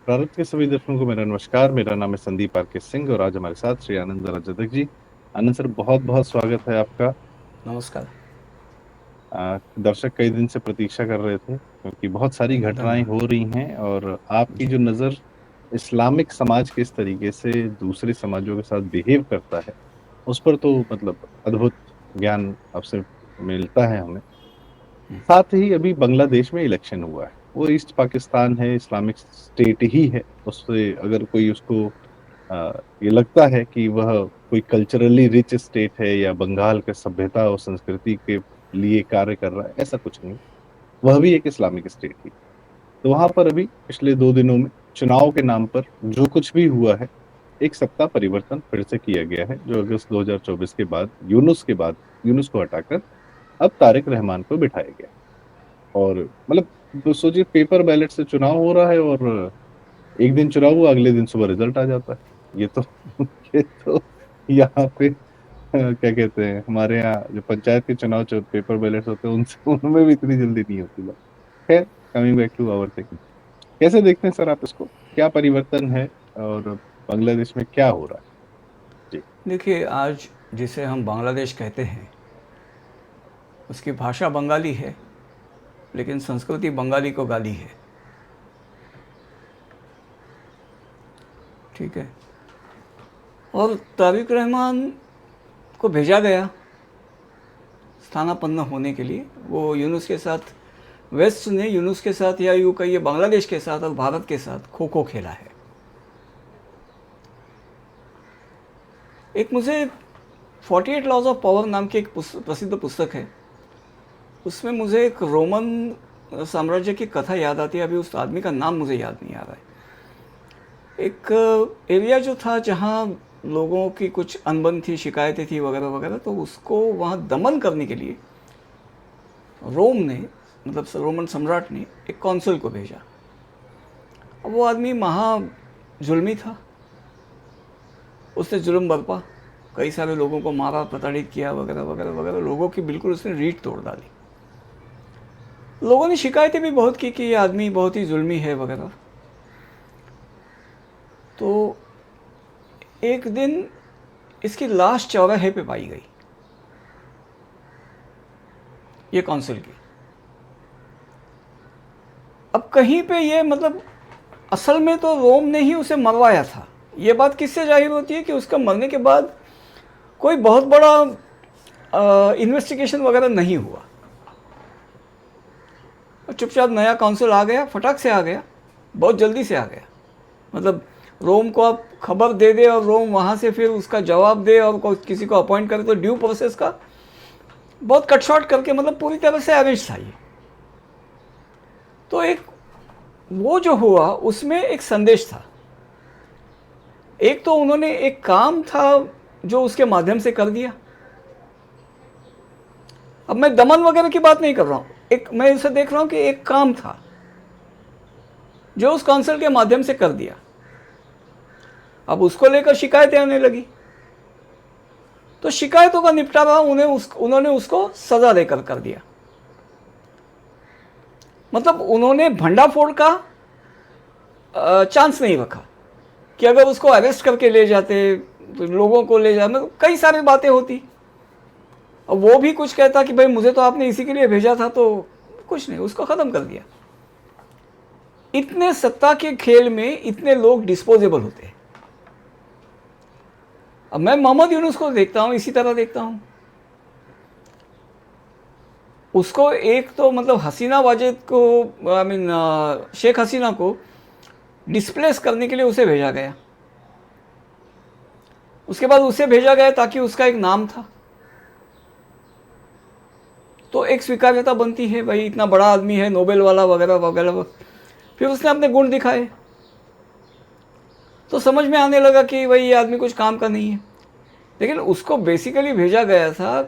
प्रारंभ के सभी दर्शकों को मेरा नमस्कार। मेरा नाम है संदीप आर के सिंह और आज हमारे साथ श्री आनंद राजदक जी। आनंद सर, बहुत बहुत स्वागत है आपका। नमस्कार। दर्शक कई दिन से प्रतीक्षा कर रहे थे क्योंकि बहुत सारी घटनाएं धन्यवाद। हो रही हैं और आपकी जी। जो नज़र इस्लामिक समाज किस तरीके से दूसरे समाजों के साथ बिहेव करता है उस पर तो मतलब अद्भुत ज्ञान आपसे मिलता है हमें। साथ ही अभी बांग्लादेश में इलेक्शन हुआ है, वो ईस्ट पाकिस्तान है, इस्लामिक स्टेट ही है। उससे अगर कोई उसको ये लगता है कि वह कोई कल्चरली रिच स्टेट है या बंगाल के सभ्यता और संस्कृति के लिए कार्य कर रहा है, ऐसा कुछ नहीं। वह भी एक इस्लामिक स्टेट ही। तो वहां पर अभी पिछले 2 दिनों में चुनाव के नाम पर जो कुछ भी हुआ है, एक सत्ता परिवर्तन फिर से किया गया है, जो अगस्त 2024 के बाद यूनुस को हटाकर अब तारिक रहमान को बिठाया गया। और मतलब तो सोचिए, पेपर बैलेट से चुनाव हो रहा है और एक दिन चुनाव हुआ, अगले दिन सुबह रिजल्ट आ जाता है। ये तो ये तो यहाँ पे क्या कहते हैं, हमारे यहाँ जो पंचायत के चुनाव जो पेपर बैलेट्स होते हैं उनसे उनमें भी इतनी जल्दी नहीं होती बात। खैर, coming back to our thing, कैसे देखते हैं सर आप इसको? क्या परिवर्तन है और बांग्लादेश में क्या हो रहा है? जी। देखिए, आज जिसे हम बांग्लादेश कहते हैं उसकी भाषा बंगाली है, लेकिन संस्कृति बंगाली को गाली है। ठीक है। और तारिक रहमान को भेजा गया स्थानापन्न होने के लिए। वो यूनुस के साथ, वेस्ट ने यूनुस के साथ या यूँ कहिए बांग्लादेश के साथ और भारत के साथ खो खो खेला है। एक मुझे 48 लॉज ऑफ पावर नाम की एक प्रसिद्ध पुस्तक है। उसमें मुझे एक रोमन साम्राज्य की कथा याद आती है। अभी उस आदमी का नाम मुझे याद नहीं आ रहा है। एक एरिया जो था जहाँ लोगों की कुछ अनबन थी, शिकायतें थी वगैरह वगैरह, तो उसको वहाँ दमन करने के लिए रोम ने, मतलब रोमन सम्राट ने एक कौंसल को भेजा। अब वो आदमी महा जुल्मी था। उसने जुल्म बरपा, कई सारे लोगों को मारा, प्रताड़ित किया वगैरह वगैरह वगैरह। लोगों की बिल्कुल उसने रीढ़ तोड़ डाली। लोगों ने शिकायतें भी बहुत की कि ये आदमी बहुत ही जुल्मी है वगैरह। तो एक दिन इसकी लाश चौराहे पे पाई गई, ये कौंसिल की। अब कहीं पे ये, मतलब असल में तो रोम ने ही उसे मरवाया था। ये बात किससे जाहिर होती है कि उसका मरने के बाद कोई बहुत बड़ा इन्वेस्टिगेशन वगैरह नहीं हुआ। चुपचाप नया काउंसिल आ गया, फटाक से आ गया, बहुत जल्दी से आ गया। मतलब रोम को आप खबर दे दे और रोम वहाँ से फिर उसका जवाब दे और किसी को अपॉइंट करे, तो ड्यू प्रोसेस का बहुत कट शॉर्ट करके, मतलब पूरी तरह से अरेंज था ये। तो एक वो जो हुआ उसमें एक संदेश था। एक तो उन्होंने एक काम था जो उसके माध्यम से कर दिया। अब मैं दमन वगैरह की बात नहीं कर रहा हूँ, एक मैं इसे देख रहा हूँ कि एक काम था जो उस काउंसिल के माध्यम से कर दिया। अब उसको लेकर शिकायतें आने लगी, तो शिकायतों का निपटारा उन्होंने उसको सजा देकर कर दिया। मतलब उन्होंने भंडाफोड़ का चांस नहीं रखा कि अगर उसको अरेस्ट करके ले जाते तो लोगों को ले जाते, मतलब कई सारी बातें होती। और वो भी कुछ कहता कि भाई मुझे तो आपने इसी के लिए भेजा था, तो कुछ नहीं, उसको ख़त्म कर दिया। इतने सत्ता के खेल में इतने लोग डिस्पोजेबल होते हैं। अब मैं मोहम्मद यूनुस को देखता हूँ, इसी तरह देखता हूँ। उसको एक तो मतलब हसीना वाजेद को, आई मीन शेख हसीना को डिस्प्लेस करने के लिए उसे भेजा गया। उसके बाद उसे भेजा गया ताकि उसका एक नाम था, तो एक स्वीकार्यता बनती है, भाई इतना बड़ा आदमी है, नोबेल वाला वगैरह वगैरह। फिर उसने अपने गुण दिखाए, तो समझ में आने लगा कि भाई ये आदमी कुछ काम का नहीं है। लेकिन उसको बेसिकली भेजा गया था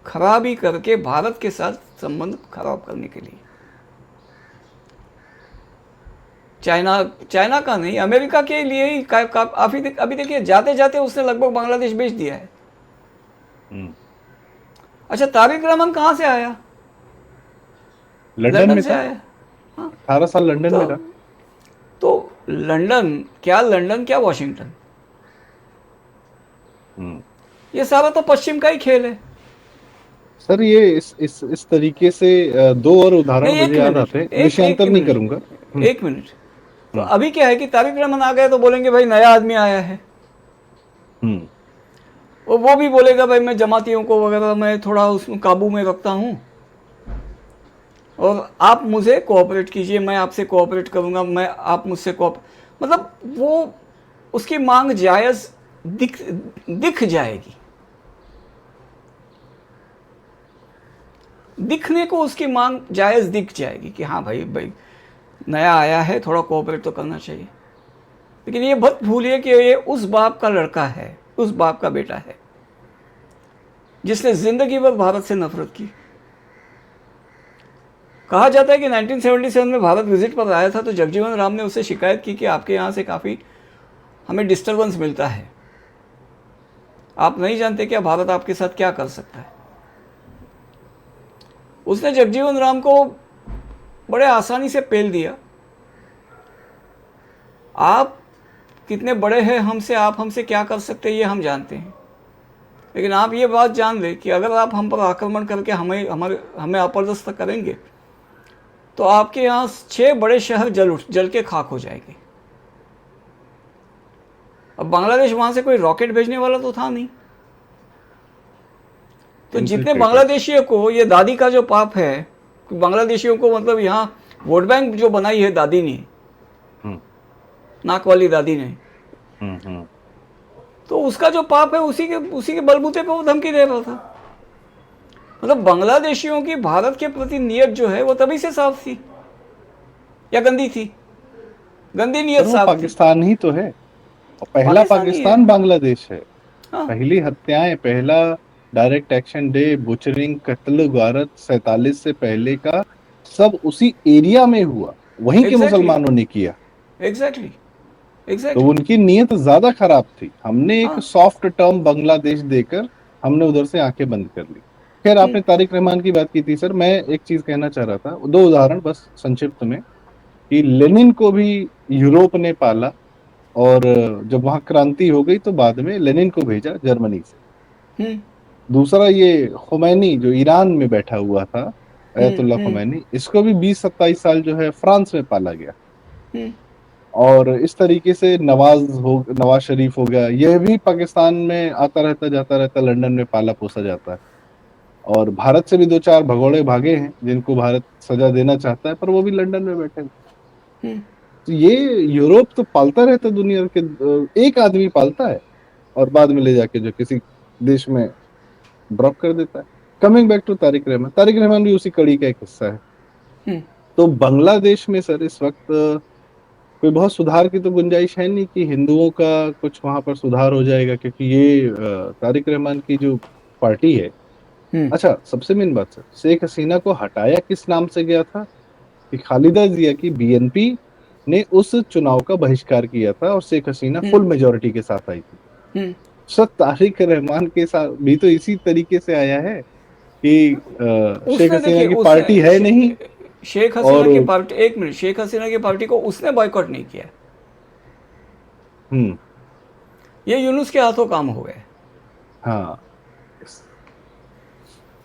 खराबी करके भारत के साथ संबंध खराब करने के लिए। चाइना चाइना का नहीं, अमेरिका के लिए ही अभी देखिए, जाते जाते उसने लगभग बांग्लादेश बेच दिया है। हम्म। अच्छा, तारिक रहमान कहाँ से आया? लंदन लंदन में से था। आया। हाँ। 18 साल लंदन तो में रहा। तो लंदन क्या वॉशिंगटन, हम्म। ये सारा तो पश्चिम का ही खेल है। सर ये इस तरीके से दो और उदाहरण नहीं, मुझे एक याद मिनट, आते हैं, एक एक विषयांतर नहीं करूंगा। मिनट, हम्म। एक मिनट। तो हम्म। अभी क्या है कि तारिक रहमान आ गए तो बोलेंगे भाई नया आदमी आया है, हम्म। और वो भी बोलेगा भाई मैं जमातियों को वगैरह मैं थोड़ा उसमें काबू में रखता हूँ, और आप मुझे कोऑपरेट कीजिए, मैं आपसे कोऑपरेट करूंगा, मैं आप मुझसे मतलब वो उसकी मांग जायज़ दिख दिख जाएगी, दिखने को उसकी मांग जायज़ दिख जाएगी कि हाँ भाई भाई नया आया है, थोड़ा कोऑपरेट तो करना चाहिए। लेकिन ये मत भूलिए कि ये उस बाप का लड़का है, उस बाप का बेटा है जिसने जिंदगी भर भारत से नफरत की। कहा जाता है कि 1977 में भारत विजिट पर आया था तो जगजीवन राम ने उससे शिकायत की कि आपके यहाँ से काफ़ी हमें डिस्टरबेंस मिलता है, आप नहीं जानते क्या भारत आपके साथ क्या कर सकता है। उसने जगजीवन राम को बड़े आसानी से पेल दिया, आप कितने बड़े हैं हमसे, आप हमसे क्या कर सकते हैं ये हम जानते हैं, लेकिन आप ये बात जान लें कि अगर आप हम पर आक्रमण करके हमें अपदस्थ करेंगे तो आपके यहाँ 6 बड़े शहर जल के खाक हो जाएंगे। अब बांग्लादेश वहां से कोई रॉकेट भेजने वाला तो था नहीं, तो जितने इन्फिल्ट्रेटर्स। बांग्लादेशियों को ये दादी का जो पाप है कि बांग्लादेशियों को मतलब यहाँ वोट बैंक जो बनाई है दादी ने, हम्म। नाक वाली दादी ने, हम्म। तो उसका जो पाप है उसी के बलबूते पे वो धमकी दे रहा था। मतलब बांग्लादेशियों की भारत के प्रति नीयत जो है वो तभी से साफ थी, या गंदी थी, गंदी नीयत सर वो साफ थी। पाकिस्तान ही तो है, और पहला पाकिस्तानी है। पाकिस्तान बांग्लादेश है। हाँ, पहली हत्याएं, पहला डायरेक्ट एक्शन डे, बुचरिंग, कत्ल गारत 47 से पहले का सब उसी एरिया में हुआ, वहीं के एग्जैक्टली, मुसलमानों ने किया। एग्जैक्टली, तो एग्जैक्टली। उनकी नीयत ज्यादा खराब थी, हमने एक हाँ। सॉफ्ट टर्म बांग्लादेश देकर हमने उधर से आंखें बंद कर ली। खैर, आपने तारिक रहमान की बात की थी सर, मैं एक चीज कहना चाह रहा था, दो उदाहरण बस संक्षिप्त में, कि लेनिन को भी यूरोप ने पाला, और जब वहां क्रांति हो गई तो बाद में लेनिन को भेजा जर्मनी से। हम्म। दूसरा ये खुमैनी जो ईरान में बैठा हुआ था, अयतुल्ला हम्म। खुमैनी, इसको भी 20-27 साल जो है फ्रांस में पाला गया। हम्म। और इस तरीके से नवाज शरीफ हो गया, यह भी पाकिस्तान में आता रहता जाता रहता, लंदन में पाला पोसा जाता है। और भारत से भी दो चार भगोड़े भागे हैं जिनको भारत सजा देना चाहता है, पर वो भी लंदन में बैठे हैं। हम्म। तो ये यूरोप तो पालता रहता है, दुनिया के एक आदमी पालता है और बाद में ले जाके जो किसी देश में ड्रॉप कर देता है। Coming back to Tariq Rahman, Tariq Rahman भी उसी कड़ी का एक हिस्सा है। हम्म। तो बांग्लादेश में सर इस वक्त कोई बहुत सुधार की तो गुंजाइश है नहीं कि हिंदुओं का कुछ वहां पर सुधार हो जाएगा, क्योंकि ये तारिक रहमान की जो पार्टी है। हम्म। अच्छा, सबसे मेन बात सर, शेख हसीना को हटाया किस नाम से गया था? कि खालिदा जिया की बीएनपी ने उस चुनाव का बहिष्कार किया था और शेख हसीना हम्म। फुल मेजोरिटी के साथ आई थी। हम्म। सर तारिक रहमान के साथ भी तो इसी तरीके से आया है कि शेख उसने हसीना देखिए की पार्टी उसने है नहीं, शेख हसीना और की पार्टी, एक मिनट, शेख हसीना की पार्टी को उसने बॉयकॉट नहीं किया, हम्म। ये यूनुस के हाथों काम हो गए। हाँ,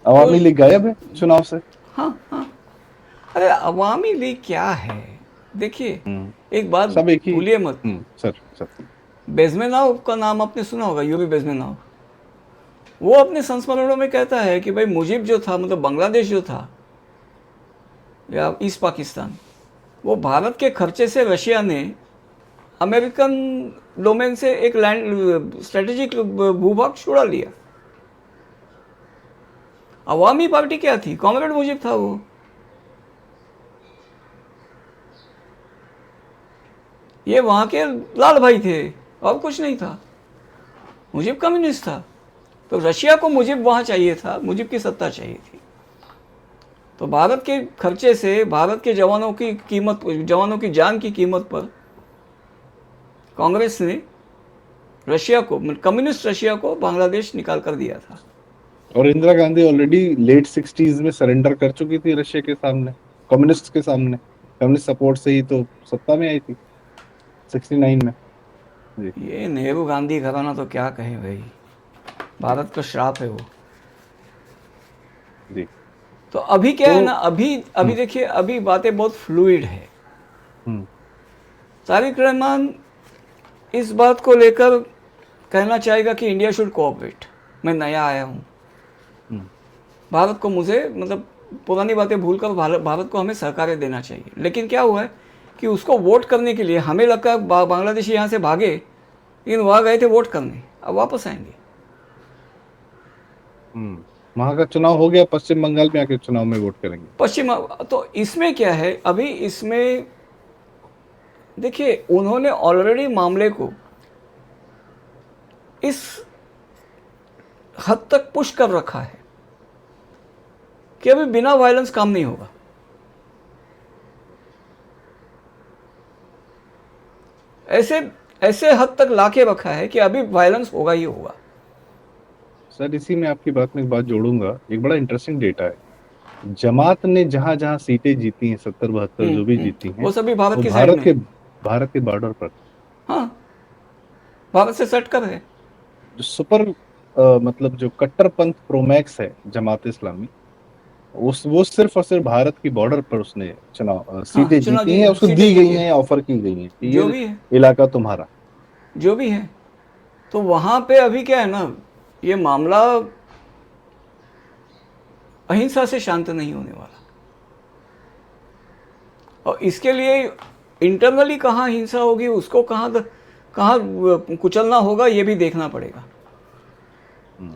तो अवामी लीग गायब है चुनाव से। हाँ, हाँ। अरे अवामी लीग क्या है, देखिए, हम्म। एक बात सब एक ही। भूलिए मत, सर सर। बेजमेनाव का नाम आपने सुना होगा, यूरी बेजमेनाव। वो अपने संस्मरणों में कहता है कि भाई मुजीब जो था, मतलब बांग्लादेश जो था या ईस्ट पाकिस्तान, वो भारत के खर्चे से रशिया ने अमेरिकन डोमेन से एक लैंड स्ट्रेटेजिक भूभाग छुड़ा लिया। अवामी पार्टी क्या थी, कॉमरेड मुजीब था वो, ये वहां के लाल भाई थे और कुछ नहीं था। मुजीब कम्युनिस्ट था, तो रशिया को मुजीब वहां चाहिए था, मुजीब की सत्ता चाहिए थी। तो भारत के खर्चे से भारत के जवानों की कीमत, जवानों की जान की कीमत पर कांग्रेस ने रशिया को, कम्युनिस्ट रशिया को बांग्लादेश निकाल कर दिया था। और Indira Gandhi already late 60s में सरेंडर कर चुकी थी रशिया के सामने, कम्युनिस्ट के सामने। कम्युनिस्ट सपोर्ट से ही तो सत्ता में आई थी। 69 में। जी ये नेहरू गांधी घराना तो क्या कहें भाई, भारत का श्राप है वो। जी। तो अभी क्या तो है ना, अभी अभी हम्म देखिए, अभी बातें बहुत फ्लूइड है। हम्म तारिक रहमान इस बात को लेकर कहना चाहेगा कि इंडिया शुड कोऑपरेट, मैं नया आया हूँ, हम्म भारत को मुझे मतलब पुरानी बातें भूलकर भारत को हमें सहकार्य देना चाहिए। लेकिन क्या हुआ है कि उसको वोट करने के लिए हमें लगता है बांग्लादेशी यहाँ से भागे, लेकिन वहाँ गए थे वोट करने, अब वापस आएंगे। वहां का चुनाव हो गया, पश्चिम बंगाल में आके चुनाव में वोट करेंगे। पश्चिम, तो इसमें क्या है अभी इसमें, देखिए उन्होंने ऑलरेडी मामले को इस हद तक पुश कर रखा है कि अभी बिना वायलेंस काम नहीं होगा। ऐसे ऐसे हद तक लाके रखा है कि अभी वायलेंस होगा ही होगा। सर इसी में आपकी बात में एक बात जोड़ूंगा, एक बड़ा इंटरेस्टिंग डेटा है। जमात ने जहां जहां सीटें जीती हैं, 70 72 जो भी जीती हैं, वो सभी भारत वो की साइड में है। भारत के बॉर्डर पर। हाँ, भारत से सट कर है। जो सुपर मतलब जो कट्टरपंथ प्रोमैक्स है जमात इस्लामी, उस वो सिर्फ और सिर्फ भारत की बॉर्डर पर उसने चुनाव हाँ, सीटें चुनाव जीती हैं, उसको सीटें दी गई जीती है, हैं, ऑफर की गई हैं कि जो ये भी है, इलाका तुम्हारा। जो भी है। तो वहाँ पे अभी क्या है ना, ये मामला अहिंसा से शांत नहीं होने वाला। और इसके लिए इंटरनली कहाँ हिंसा होगी, उसको कहाँ कहाँ कुचलना होगा, ये भी देखना पड़ेगा हम्म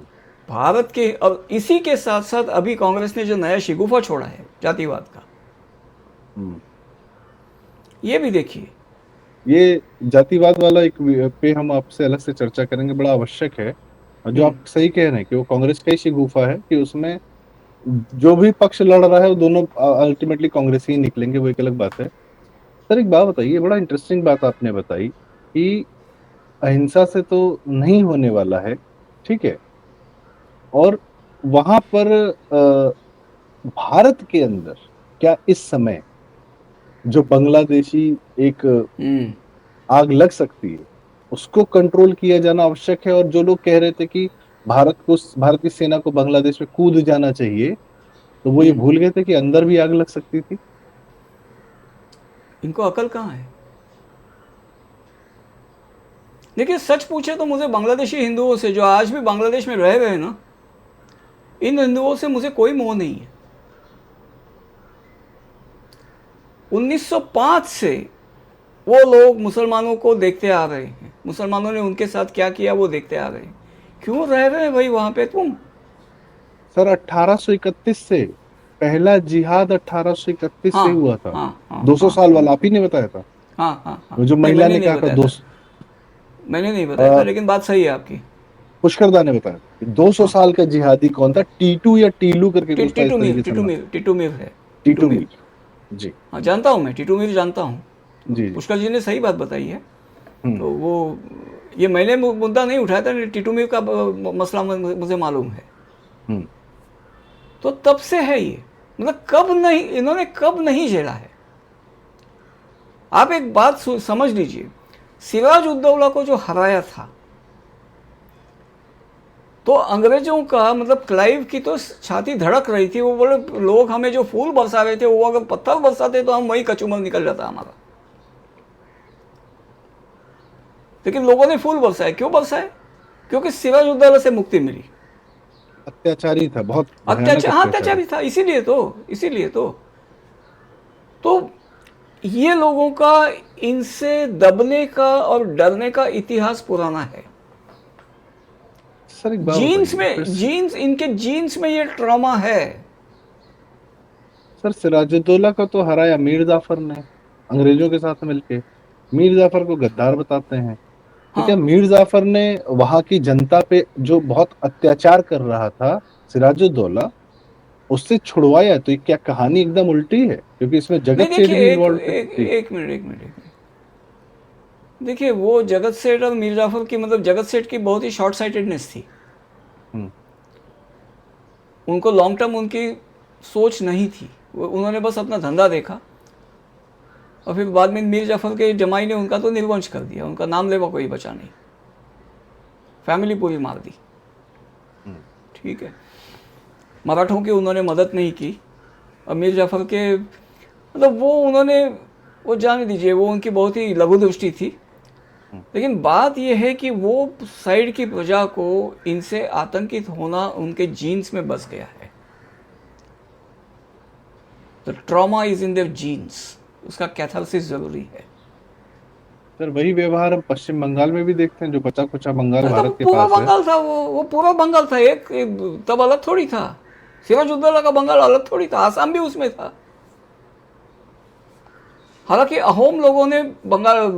भारत के। और इसी के साथ साथ अभी कांग्रेस ने जो नया शिगुफा छोड़ा है जातिवाद का, हम्म ये भी देखिए। ये जातिवाद वाला एक पे हम आपसे अलग से चर्चा करेंगे, बड़ा आवश्यक है। और जो हम्म, आप सही कह रहे हैं कि वो कांग्रेस का ही शिगुफा है, कि उसमें जो भी पक्ष लड़ रहा है वो दोनों अल्टीमेटली कांग्रेस ही निकलेंगे, वो एक अलग बात है। सर एक बात बताइए, बड़ा इंटरेस्टिंग बात आपने बताई कि अहिंसा से तो नहीं होने वाला है, ठीक है, और वहां पर भारत के अंदर क्या इस समय जो बांग्लादेशी एक हम्म, आग लग सकती है, उसको कंट्रोल किया जाना आवश्यक है। और जो लोग कह रहे थे कि भारत की सेना को बांग्लादेश में कूद जाना चाहिए, तो वो ये हम्म। भूल गए थे कि अंदर भी आग लग सकती थी। इनको अकल कहाँ है? देखिए सच पूछे तो मुझे बांग्लादेशी हिंदुओं से, जो आज भी बांग्लादेश में रह रहे हैं ना, इन हिंदुओं से मुझे कोई मोह नहीं है। 1905 से वो लोग मुसलमानों को देखते आ रहे हैं, मुसलमानों ने उनके साथ क्या किया वो देखते आ रहे हैं। क्यों रह रहे हैं भाई वहां पे तुम? सर 1831 से, पहला जिहाद 1831 हाँ, से हुआ था। हाँ, हाँ, 200 हाँ, साल वाला आप ही ने बताया था। हाँ, हाँ, हाँ। वो जो नहीं, महिला मैंने ने नहीं कहा था बताया दो, था, मैंने नहीं बताया था, लेकिन बात सही है आपकी। पुष्कर दा ने बताया था कि 200 हाँ, साल का जिहादी कौन था, टीटू या टीलू करके कुछ था, इस तरीके से नाम। टिटू मीर है। टिटू टीटू मीर। मीर। जी हाँ, जानता हूँ मैं, टिटू मीर जानता हूँ। जी जी। पुष्कर जी ने सही बात बताई है। हम्म तो वो, ये मैंने मुद्दा नहीं उठाया था, टिटू मीर का मसला मुझे मालूम है। हम्म तो तब से है ये, मतलब कब नहीं, इन्होंने कब नहीं झेला है। आप एक बात समझ लीजिए, सिराज उद्दौला को जो हराया था, तो अंग्रेजों का मतलब क्लाइव की तो छाती धड़क रही थी। वो बोले लोग हमें जो फूल बरसा रहे थे, वो अगर पत्थर बरसाते तो हम वही कचूमर निकल जाता हमारा। लेकिन लोगों ने फूल बरसाए, क्यों बरसाए? क्योंकि सिराज उद्दौला से मुक्ति मिली। अत्याचारी था, बहुत भयानक अत्याचार, हाँ अत्याचारी। अत्याचारी था, इसीलिए तो ये लोगों का इनसे दबने का और डरने का इतिहास पुराना है। सर एक बात जीन्स बताइए फिर में, जीन्स, इनके जीन्स में ये ट्रॉमा है। सर सिराजुद्दौला का तो हराया मीर जाफर ने, अंग्रेजों के साथ मिलके। मीर जाफर को गद्दार बताते हैं, तो क्या हाँ, मीर जाफर ने वहां की जनता पे जो बहुत अत्याचार कर रहा था सिराजुद्दौला, उससे छुड़वाया? तो ये क्या कहानी एकदम उल्टी है, क्योंकि इसमें नहीं जगत सेठ देखिए, भी एक इन्वॉल्व थे। एक जी। एक मिनट। देखिए वो जगत सेठ और मीर जाफर की, मतलब जगत सेठ की बहुत ही शॉर्ट साइटेडनेस थी। हम्म उनको लॉन्ग टर्म उनकी सोच नहीं थी। उन्होंने बस अपना धंधा देखा। और फिर बाद में मीर जाफर के जमाई ने उनका तो निर्वंश कर दिया, उनका नाम लेवा कोई बचा नहीं, फैमिली पूरी मार दी। ठीक है, मराठों की उन्होंने मदद नहीं की। और मीर जाफर के मतलब वो उन्होंने, वो जाने दीजिए, वो उनकी बहुत ही लघु दृष्टि थी। लेकिन बात यह है कि वो साइड की प्रजा को इनसे आतंकित होना उनके जीन्स में बस गया है। The trauma is in their genes, उसका कैथारसिस जरूरी है। सर वही व्यवहार हम पश्चिम बंगाल में भी देखते हैं, जो बचा खुचा बंगाल अरे भारत तब के पूरा पास है। बंगाल था, वो पूरा बंगाल था, एक तब अलग थोड़ी था। सिराजुद्दौला का बंगाल अलग थोड़ी था, आसाम भी उसमें था। हालांकि अहोम लोगों ने बंगाल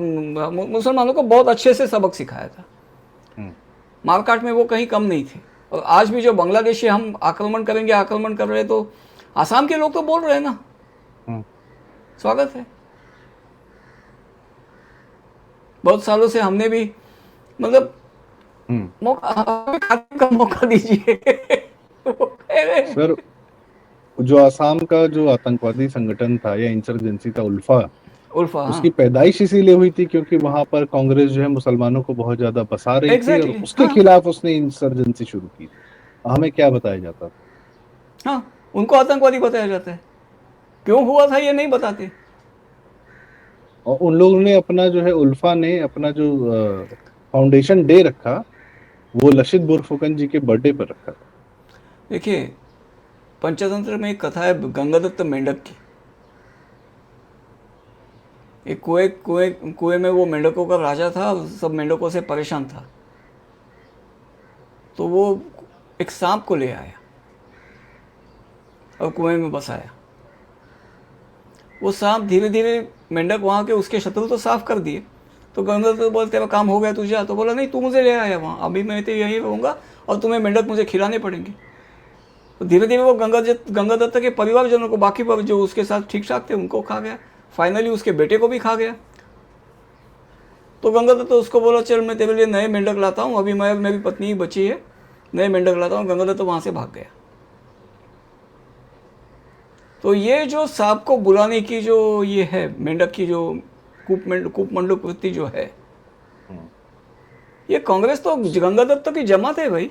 मुसलमानों को बहुत अच्छे से सबक सिखाया था, हम्म, मारकाट में वो कहीं कम नहीं थे। और आज भी जो बांग्लादेशी हम आक्रमण करेंगे, आक्रमण कर रहे हैं, तो आसाम के लोग तो बोल रहे हैं ना, हम्म, स्वागत है। बहुत सालों से हमने भी मतलब हम्म। मौका, हमें खाने का मौका दीजिए। वो कह रहे हैं, सर जो आसाम का जो आतंकवादी संगठन था या इंसर्जेंसी था, उल्फा, उल्फा, हाँ, उसकी पैदाइश इसीलिए हुई थी क्योंकि वहां पर कांग्रेस जो है मुसलमानों को बहुत ज्यादा बसा रही थी और एग्जैक्टली, उसके हाँ, खिलाफ उसने इंसर्जेंसी शुरू की थी। हमें क्या बताया जाता था? हाँ, उनको आतंकवादी बताया जाता है। क्यों हुआ था ये नहीं बताते। और उन लोगों ने अपना जो है, उल्फा ने अपना जो फाउंडेशन डे रखा, वो लशित बोरफुकन जी के बर्थडे पर रखा था। देखिए, पंचतंत्र में एक कथा है गंगादत्त मेंढक की। एक कुएं कुएं कुएं में वो मेंढकों का राजा था, सब मेंढकों से परेशान था। तो वो एक सांप को ले आया और कुएं में बसाया। वो सांप धीरे धीरे, मेंढक वहाँ के उसके शत्रु तो साफ कर दिए। तो गंगादत्त तो बोलते तेरा काम हो गया तुझे, तो बोला नहीं, तू मुझे ले आया वहाँ, अभी मैं तो यहीं रहूँगा और तुम्हें मेंढक मुझे खिलाने पड़ेंगे। तो धीरे धीरे वो गंगादत्त के परिवारजनों को, बाकी पर जो उसके साथ ठीक ठाक थे, उनको खा गया। फाइनली उसके बेटे को भी खा गया। तो गंगादत्त तो उसको बोला चल मैं तेरे लिए नए मेंढक लाता हूँ, अभी मैं मेरी पत्नी ही बची है, नए मेंढक लाता हूँ। गंगादत्त तो वहाँ से भाग गया। तो ये जो सांप को बुलाने की जो ये है, मेंढक की जो कूपमंडूक वृत्ति जो है, हम्म। ये कांग्रेस तो गंगादत्त की जमात है भाई,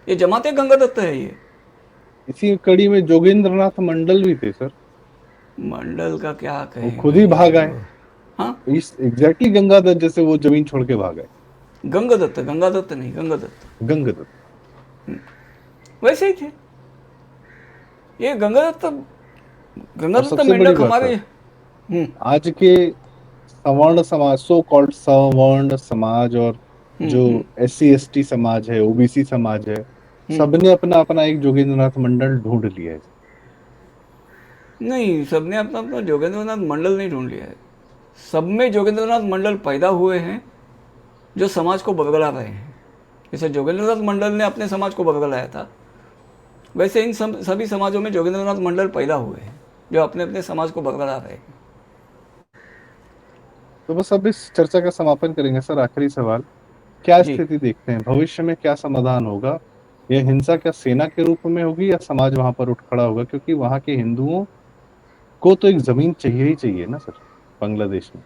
ये जमाते गंगादत्त है ये। इसी कड़ी में जोगेंद्रनाथ मंडल भी थे सर, मंडल का क्या वो कहें खुद ही भाई, भाग आए। वो, हाँ, इस एग्जैक्टली गंगादत्त जैसे वो जमीन छोड़ के भाग आए। गंगादत्त, गंगादत्त नहीं, गंगादत्त गंगादत्त। वैसे ही थे ये। गंगादत्त, और गंगादत्त सबसे बड़ी मेंढक बात हमारे। सर, आज के सवर्ण समाज, सो कॉल्ड सवर्ण समाज, और जो SC ST समाज है, OBC समाज है, सबने अपना अपना एक जोगेंद्रनाथ मंडल ढूंढ लिया है। नहीं, सबने अपना अपना जोगेंद्रनाथ मंडल नहीं ढूंढ लिया है। सब में जोगेंद्रनाथ मंडल पैदा हुए हैं जो समाज को बदला रहे हैं। जैसे जोगेंद्रनाथ मंडल ने अपने समाज को बदलाया था, वैसे इन सभी समाजों में जोगेंद्रनाथ मंडल पैदा हुए हैं जो अपने अपने समाज को बदला रहे हैं। तो बस अब इस चर्चा का समापन करेंगे सर। आखिरी सवाल, क्या जी, स्थिति देखते हैं भविष्य में, क्या समाधान होगा? यह हिंसा क्या सेना के रूप में होगी या समाज वहां पर उठ खड़ा होगा? क्योंकि वहां के हिंदुओं को तो एक जमीन चाहिए ही चाहिए ना सर, बांग्लादेश में,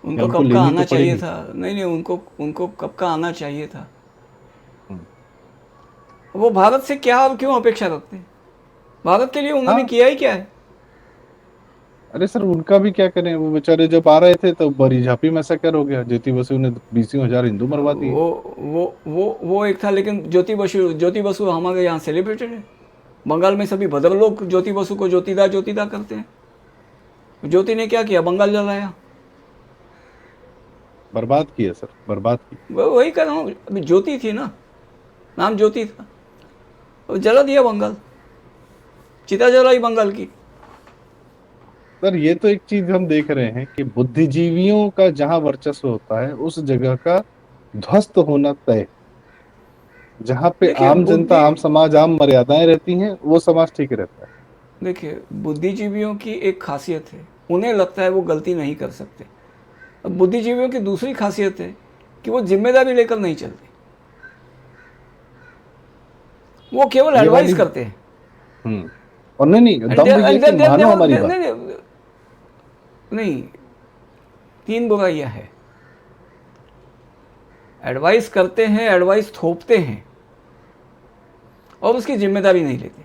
या उनको उनको कब का लेनी आना तो चाहिए पड़ेगी। था। नहीं नहीं, उनको उनको कब का आना चाहिए था। हम्म। वो भारत से क्या और क्यों अपेक्षा रखते हैं? भारत के लिए उन्होंने हाँ, किया ही क्या है? अरे सर उनका भी क्या करें, वो बेचारे जब आ रहे थे तो बड़ी झापी मैसेकर हो गया, ज्योति बसु ने 20,000 हिंदू मरवा दिए। वो एक था, लेकिन ज्योति बसु हमारे यहाँ सेलिब्रेटेड है। बंगाल में सभी भद्र लोग ज्योति बसु को ज्योतिदा ज्योतिदा करते हैं। ज्योति ने क्या किया? बंगाल जलाया। बर्बाद किया सर, बर्बाद किया। वही कर रहा हूँ, अभी ज्योति थी ना, नाम ज्योति था, और जला दिया बंगाल, चिता जलाई बंगाल की। सर ये तो एक चीज हम देख रहे हैं कि बुद्धिजीवियों का जहां वर्चस्व होता है उस जगह का ध्वस्त होना तय। जहां पे देखिए आम जनता, बुद्धि आम समाज, आम मर्यादाएं रहती हैं, वो समाज ठीक रहता है। देखिए, बुद्धिजीवियों की एक खासियत है, उन्हें लगता है वो गलती नहीं कर सकते। अब बुद्धिजीवियों की दूसरी खासियत है कि वो जिम्मेदारी लेकर नहीं चलते, वो केवल ये एडवाइस वाली, करते हैं। हम्म, और नहीं दम्भ ये कि मानो हमारी बात। नहीं, 3 बुराइयां हैं। एडवाइस करते हैं, एडवाइस थोपते हैं और उसकी जिम्मेदारी नहीं लेते।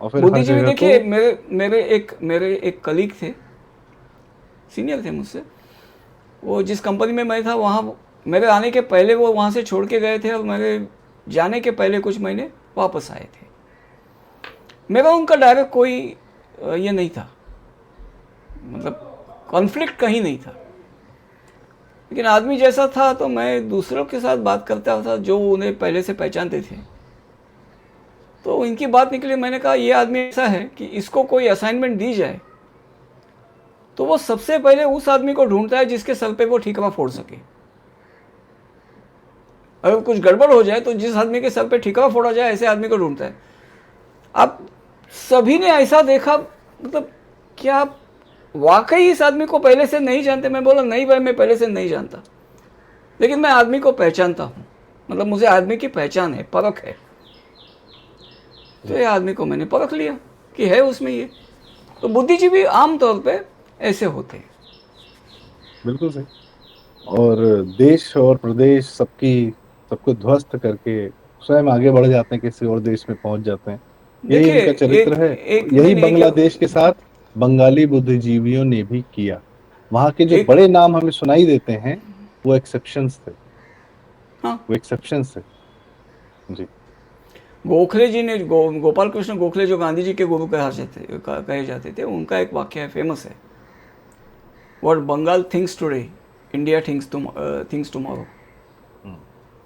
और फिर हर बुद्धिजीवी जगह को देखिए, मेरे एक कलीग थे, सीनियर थे मुझसे। वो जिस कंपनी में मैं था, वहाँ मेरे आने के पहले वो वहाँ से छोड़ के गए थे और मेरे जाने के पहले कुछ महीने वापस आए थे। मेरा उनका डायरेक्ट कोई ये नहीं था, मतलब कॉन्फ्लिक्ट कहीं नहीं था। लेकिन आदमी जैसा था तो मैं दूसरों के साथ बात करता था जो उन्हें पहले से पहचानते थे। तो इनकी बात निकली, मैंने कहा ये आदमी ऐसा है कि इसको कोई असाइनमेंट दी जाए तो वो सबसे पहले उस आदमी को ढूंढता है जिसके सर पे वो ठीकरा फोड़ सके। अगर कुछ गड़बड़ हो जाए तो जिस आदमी के सर पे ठीकरा फोड़ा जाए ऐसे आदमी को ढूंढता है। अब सभी ने ऐसा देखा, मतलब क्या आप वाकई इस आदमी को पहले से नहीं जानते? मैं बोला नहीं भाई, मैं पहले से नहीं जानता, लेकिन मैं आदमी को पहचानता हूँ, मतलब मुझे आदमी की पहचान है, परख है। तो ये आदमी को मैंने परख लिया कि है उसमें ये। तो बुद्धिजीवी आमतौर पे ऐसे होते हैं। बिल्कुल सही। और देश और प्रदेश सबको ध्वस्त करके स्वयं आगे बढ़ जाते हैं, किसी और देश में पहुंच जाते हैं। यही देखिए उनका चरित्र है। नहीं यही नहीं, बांग्लादेश के साथ बंगाली बुद्धिजीवियों ने भी किया। वहां के जो एक बड़े नाम हमें सुनाई देते हैं वो एक्सेप्शंस थे, हाँ, वो एक्सेप्शंस थे। जी। गोखले जी ने गोपाल कृष्ण गोखले जो गांधी जी के गुरु कहे जाते थे, उनका एक वाक्य है, फेमस है, what Bengal thinks today India thinks tomorrow.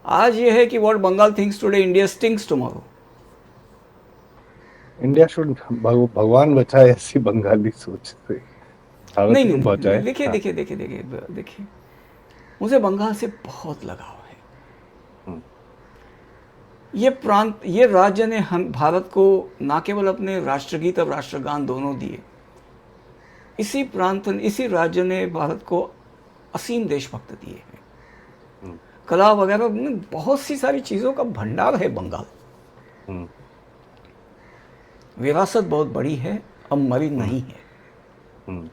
आज ये है कि what Bengal thinks today India stinks tomorrow. India should भगवान बचाए ऐसी बंगाली सोच से भारत नहीं नहीं को नहीं, बचाए। देखिए हाँ। देखिए देखिए देखिए देखिए, मुझे बंगाल से बहुत लगाव है। हम्म, ये प्रांत, ये राज्य ने हम भारत को ना केवल अपने राष्ट्रगीत और राष्ट्रगान दोनों दिए, इसी राज्य ने भारत को असीम देशभक्त दिए हैं। हम्म, कला वगैरह में बहुत सी सारी चीज़ों का भंडार है बंगाल। हम्म, विरासत बहुत बड़ी है, अब मरी हम्म, नहीं है। हम्म,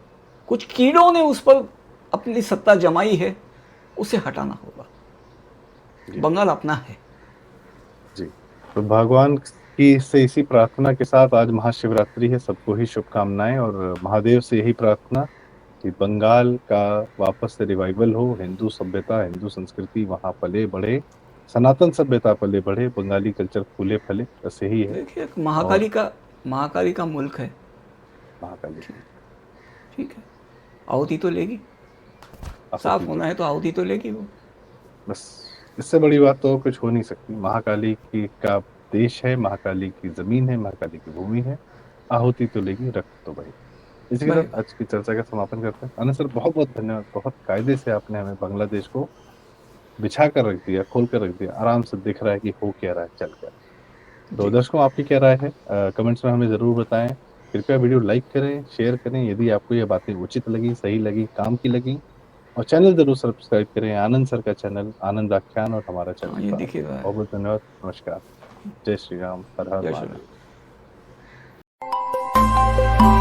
कुछ कीड़ों ने उस पर अपनी सत्ता जमाई है, उसे हटाना होगा। जी। बंगाल अपना है। जी। तो भगवान की से इसी प्रार्थना के साथ आज महाशिवरात्रि है। सबको ही शुभकामनाएं और महादेव से यही प्रार्थना कि बंगाल का वापस से रिवाइवल हो, हिंदू सभ्यता हिंदू संस्कृति वहां पले बढ़े, सनातन सभ्यता पले बढ़े, बंगाली कल्चर फूले फले, बस यही है। देखिए, और महाकाली का मुल्क है। महाकाली ठीक है, आहुति तो लेगी। आहुति साफ तो होना है तो आहुति तो लेगी वो। बस, इससे बड़ी बात तो और कुछ हो नहीं सकती। महाकाली की का देश है, महाकाली की जमीन है, महाकाली की भूमि है। आहुति तो लेगी, रक्त तो भाई। इसी के भाई साथ आज की चर्चा का समापन करते हैं। आनंद सर, बहुत बहुत धन्यवाद। बहुत कायदे से आपने हमें बांग्लादेश को बिछा कर रख दिया, खोल कर रख दिया। आराम से दिख रहा है कि हो क्या रहा है, चल क्या रहा है। तो जी दर्शकों, आपकी क्या राय है? कमेंट्स में हमें जरूर बताएं। कृपया वीडियो लाइक करें, शेयर करें यदि आपको ये बातें उचित लगी, सही लगी, काम की लगी। और चैनल जरूर सब्सक्राइब करें, आनंद सर का चैनल आनंद आख्यान और हमारा चैनल हाँ, ये प्राण। दिख ही रहा बहुत है। बहुत धन्यवाद। नमस्कार। जय श्री राम, हर हर जय श्री महादेव। राम।